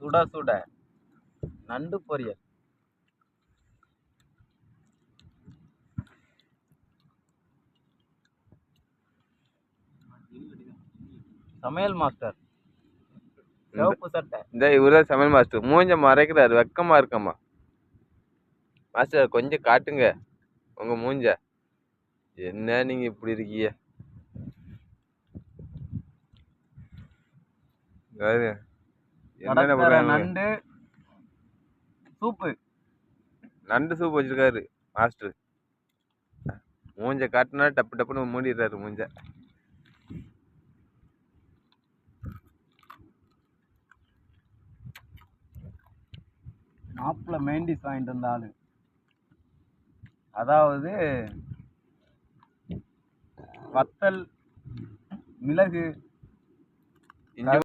சுட சுட நண்டு பொரியல். சமையல் மாஸ்டர் சிவப்பு சட்டை. இந்த இவர சமையல் மாஸ்டர் மூஞ்ச மறைக்கிறாரு, வெக்கமா இருக்கம்மா. மாஸ்டர் கொஞ்சம் காட்டுங்க உங்க மூஞ்ச. என்ன நீங்க இப்படி இருக்கீங்க? என்னென்ன போடுறாங்க? நண்டு சூப்பு. நண்டு சூப் வச்சிருக்காரு மாஸ்டர். மூஞ்ச காட்டினா டப்பு டப்புன்னு மூடிடுறாரு மூஞ்ச. மாப்பிள்ள மெயின்டிஸ் வாங்கிட்டு வந்த ஆளு. அதாவது வத்தல், மிளகு,